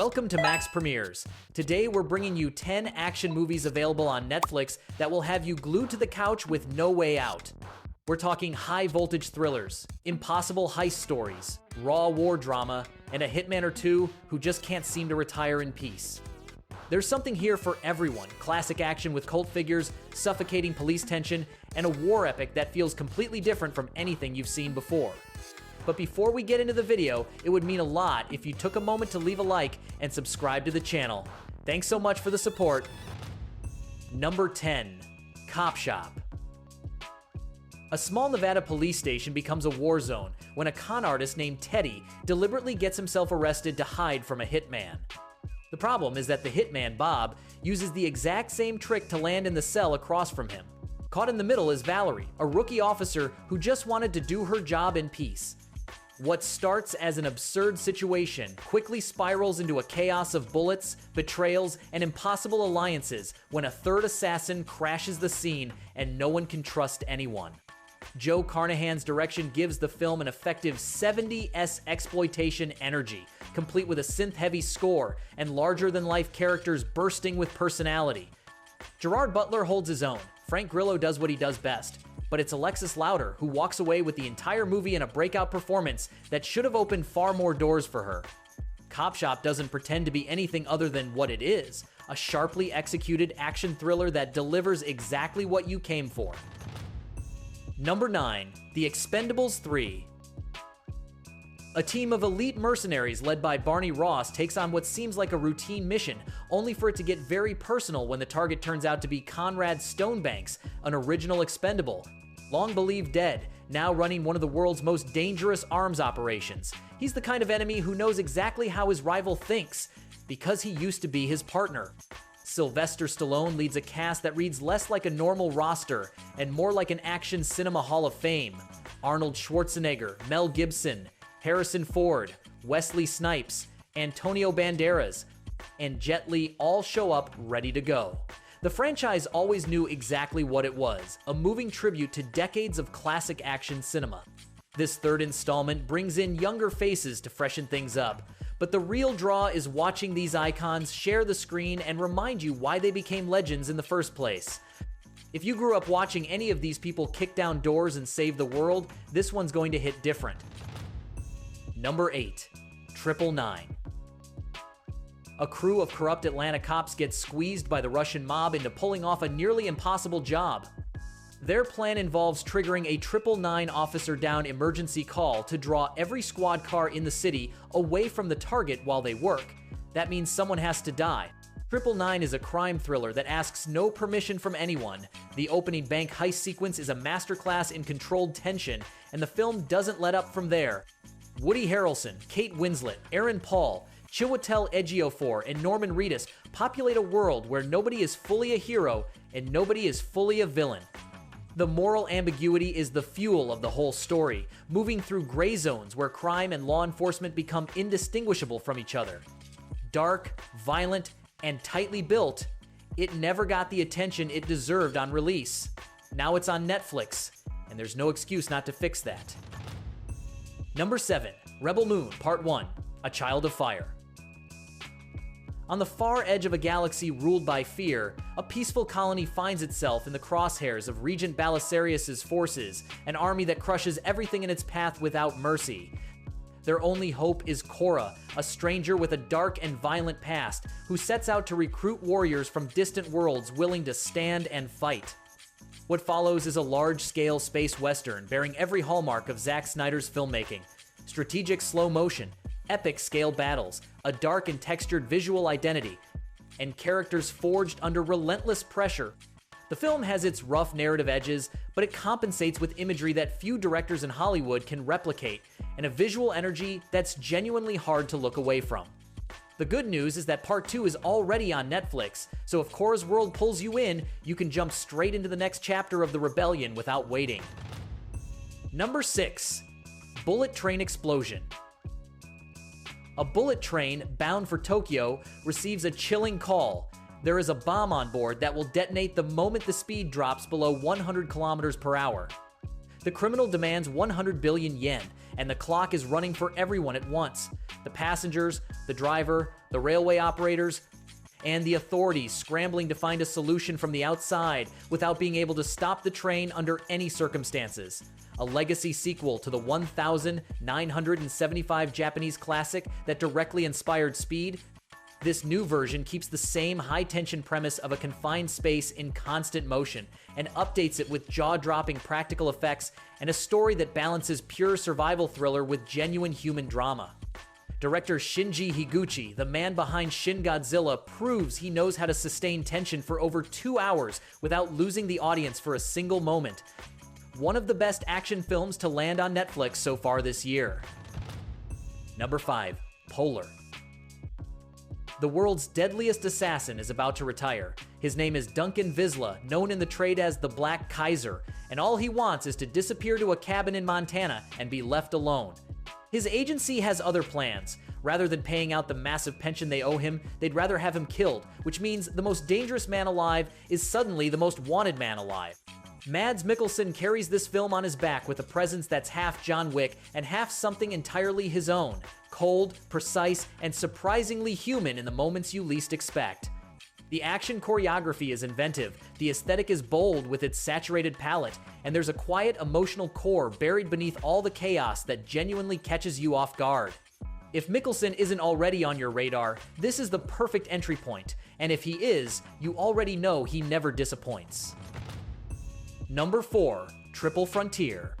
Welcome to Max Premieres. Today we're bringing you 10 action movies available on Netflix that will have you glued to the couch with no way out. We're talking high-voltage thrillers, impossible heist stories, raw war drama, and a hitman or two who just can't seem to retire in peace. There's something here for everyone: classic action with cult figures, suffocating police tension, and a war epic that feels completely different from anything you've seen before. But before we get into the video, it would mean a lot if you took a moment to leave a like and subscribe to the channel. Thanks so much for the support. Number 10. Copshop. A small Nevada police station becomes a war zone when a con artist named Teddy deliberately gets himself arrested to hide from a hitman. The problem is that the hitman, Bob, uses the exact same trick to land in the cell across from him. Caught in the middle is Valerie, a rookie officer who just wanted to do her job in peace. What starts as an absurd situation quickly spirals into a chaos of bullets, betrayals, and impossible alliances when a third assassin crashes the scene and no one can trust anyone. Joe Carnahan's direction gives the film an effective 70s exploitation energy, complete with a synth-heavy score and larger-than-life characters bursting with personality. Gerard Butler holds his own. Frank Grillo does what he does best. But it's Alexis Louder who walks away with the entire movie in a breakout performance that should have opened far more doors for her. Copshop doesn't pretend to be anything other than what it is: a sharply executed action thriller that delivers exactly what you came for. Number 9. The Expendables 3. A team of elite mercenaries led by Barney Ross takes on what seems like a routine mission, only for it to get very personal when the target turns out to be Conrad Stonebanks, an original expendable. Long believed dead, now running one of the world's most dangerous arms operations. He's the kind of enemy who knows exactly how his rival thinks, because he used to be his partner. Sylvester Stallone leads a cast that reads less like a normal roster and more like an action cinema hall of fame. Arnold Schwarzenegger, Mel Gibson, Harrison Ford, Wesley Snipes, Antonio Banderas, and Jet Li all show up ready to go. The franchise always knew exactly what it was: a moving tribute to decades of classic action cinema. This third installment brings in younger faces to freshen things up, but the real draw is watching these icons share the screen and remind you why they became legends in the first place. If you grew up watching any of these people kick down doors and save the world, this one's going to hit different. Number 8. 999. A crew of corrupt Atlanta cops gets squeezed by the Russian mob into pulling off a nearly impossible job. Their plan involves triggering a 999 officer down emergency call to draw every squad car in the city away from the target while they work. That means someone has to die. 999 is a crime thriller that asks no permission from anyone. The opening bank heist sequence is a masterclass in controlled tension, and the film doesn't let up from there. Woody Harrelson, Kate Winslet, Aaron Paul, Chiwetel Ejiofor, and Norman Reedus populate a world where nobody is fully a hero and nobody is fully a villain. The moral ambiguity is the fuel of the whole story, moving through gray zones where crime and law enforcement become indistinguishable from each other. Dark, violent, and tightly built, it never got the attention it deserved on release. Now it's on Netflix, and there's no excuse not to fix that. Number 7. Rebel Moon Part 1. A Child of Fire. On the far edge of a galaxy ruled by fear, a peaceful colony finds itself in the crosshairs of Regent Balisarius's forces, an army that crushes everything in its path without mercy. Their only hope is Cora, a stranger with a dark and violent past, who sets out to recruit warriors from distant worlds willing to stand and fight. What follows is a large-scale space western bearing every hallmark of Zack Snyder's filmmaking: strategic slow motion, epic scale battles, a dark and textured visual identity, and characters forged under relentless pressure. The film has its rough narrative edges, but it compensates with imagery that few directors in Hollywood can replicate, and a visual energy that's genuinely hard to look away from. The good news is that Part 2 is already on Netflix, so if Cora's world pulls you in, you can jump straight into the next chapter of the rebellion without waiting. Number 6. Bullet Train Explosion. A bullet train bound for Tokyo receives a chilling call. There is a bomb on board that will detonate the moment the speed drops below 100 kilometers per hour. The criminal demands 100 billion yen, and the clock is running for everyone at once. The passengers, the driver, the railway operators, and the authorities scrambling to find a solution from the outside without being able to stop the train under any circumstances. A legacy sequel to the 1975 Japanese classic that directly inspired Speed, this new version keeps the same high-tension premise of a confined space in constant motion and updates it with jaw-dropping practical effects and a story that balances pure survival thriller with genuine human drama. Director Shinji Higuchi, the man behind Shin Godzilla, proves he knows how to sustain tension for over 2 hours without losing the audience for a single moment. One of the best action films to land on Netflix so far this year. Number 5. Polar. The world's deadliest assassin is about to retire. His name is Duncan Visla, known in the trade as the Black Kaiser, and all he wants is to disappear to a cabin in Montana and be left alone. His agency has other plans. Rather than paying out the massive pension they owe him, they'd rather have him killed, which means the most dangerous man alive is suddenly the most wanted man alive. Mads Mikkelsen carries this film on his back with a presence that's half John Wick and half something entirely his own. Cold, precise, and surprisingly human in the moments you least expect. The action choreography is inventive, the aesthetic is bold with its saturated palette, and there's a quiet emotional core buried beneath all the chaos that genuinely catches you off guard. If Mikkelsen isn't already on your radar, this is the perfect entry point, and if he is, you already know he never disappoints. Number 4. Triple Frontier.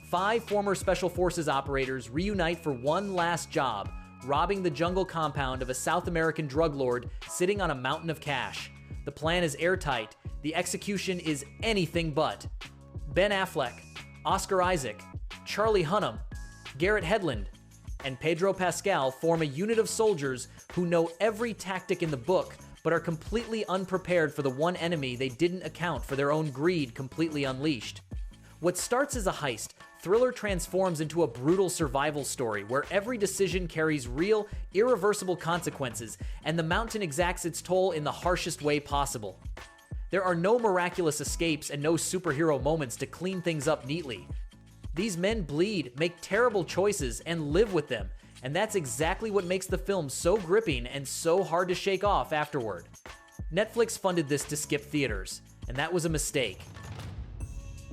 5 former Special Forces operators reunite for one last job, robbing the jungle compound of a South American drug lord sitting on a mountain of cash. The plan is airtight, the execution is anything but. Ben Affleck, Oscar Isaac, Charlie Hunnam, Garrett Hedlund, and Pedro Pascal form a unit of soldiers who know every tactic in the book but are completely unprepared for the one enemy they didn't account for their own greed completely unleashed. What starts as a heist, Thriller transforms into a brutal survival story where every decision carries real, irreversible consequences, and the mountain exacts its toll in the harshest way possible. There are no miraculous escapes and no superhero moments to clean things up neatly. These men bleed, make terrible choices, and live with them, and that's exactly what makes the film so gripping and so hard to shake off afterward. Netflix funded this to skip theaters, and that was a mistake.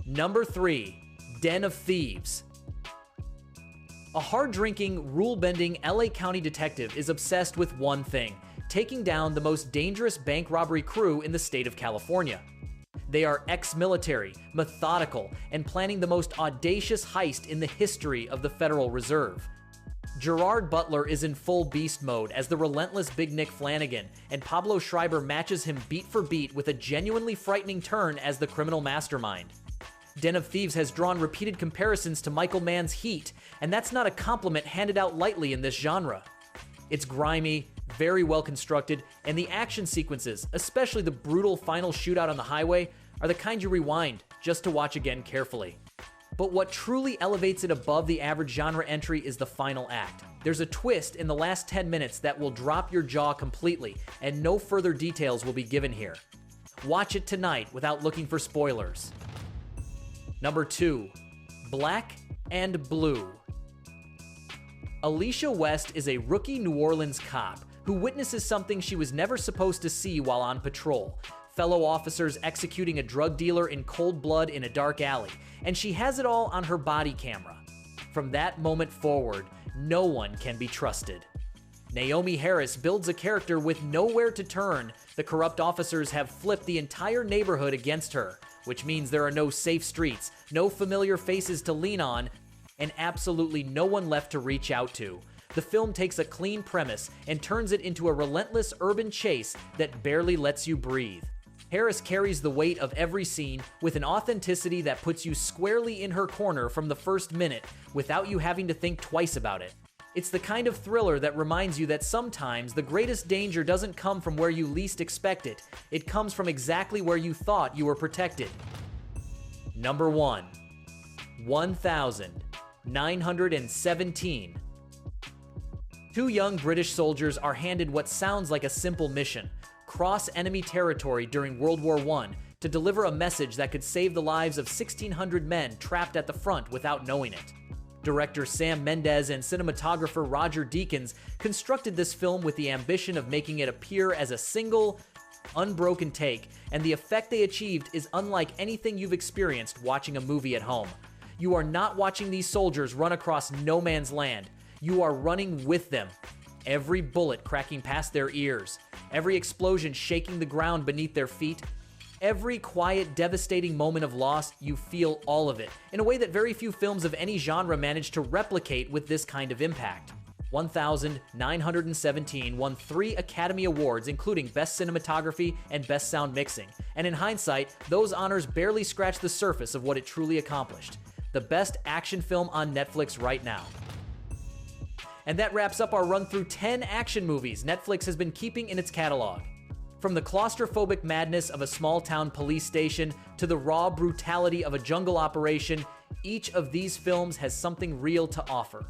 Number 3. Den of Thieves. A hard-drinking, rule-bending LA County detective is obsessed with one thing: taking down the most dangerous bank robbery crew in the state of California. They are ex-military, methodical, and planning the most audacious heist in the history of the Federal Reserve. Gerard Butler is in full beast mode as the relentless Big Nick Flanagan, and Pablo Schreiber matches him beat for beat with a genuinely frightening turn as the criminal mastermind. Den of Thieves has drawn repeated comparisons to Michael Mann's Heat, and that's not a compliment handed out lightly in this genre. It's grimy, very well constructed, and the action sequences, especially the brutal final shootout on the highway, are the kind you rewind just to watch again carefully. But what truly elevates it above the average genre entry is the final act. There's a twist in the last 10 minutes that will drop your jaw completely, and no further details will be given here. Watch it tonight without looking for spoilers. Number 2. Black and Blue. Alicia West is a rookie New Orleans cop who witnesses something she was never supposed to see while on patrol. Fellow officers executing a drug dealer in cold blood in a dark alley, and she has it all on her body camera. From that moment forward, no one can be trusted. Naomi Harris builds a character with nowhere to turn. The corrupt officers have flipped the entire neighborhood against her, which means there are no safe streets, no familiar faces to lean on, and absolutely no one left to reach out to. The film takes a clean premise and turns it into a relentless urban chase that barely lets you breathe. Harris carries the weight of every scene with an authenticity that puts you squarely in her corner from the first minute without you having to think twice about it. It's the kind of thriller that reminds you that sometimes the greatest danger doesn't come from where you least expect it. It comes from exactly where you thought you were protected. Number 1. 1917. 2 young British soldiers are handed what sounds like a simple mission: cross enemy territory during World War I to deliver a message that could save the lives of 1,600 men trapped at the front without knowing it. Director Sam Mendes and cinematographer Roger Deakins constructed this film with the ambition of making it appear as a single, unbroken take, and the effect they achieved is unlike anything you've experienced watching a movie at home. You are not watching these soldiers run across no man's land. You are running with them. Every bullet cracking past their ears, every explosion shaking the ground beneath their feet, every quiet, devastating moment of loss, you feel all of it, in a way that very few films of any genre manage to replicate with this kind of impact. 1,917 won 3 Academy Awards, including Best Cinematography and Best Sound Mixing, and in hindsight, those honors barely scratch the surface of what it truly accomplished. The best action film on Netflix right now. And that wraps up our run through 10 action movies Netflix has been keeping in its catalog. From the claustrophobic madness of a small-town police station to the raw brutality of a jungle operation, each of these films has something real to offer.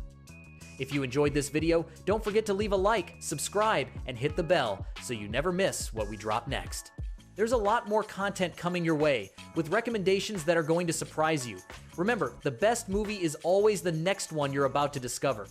If you enjoyed this video, don't forget to leave a like, subscribe, and hit the bell so you never miss what we drop next. There's a lot more content coming your way, with recommendations that are going to surprise you. Remember, the best movie is always the next one you're about to discover.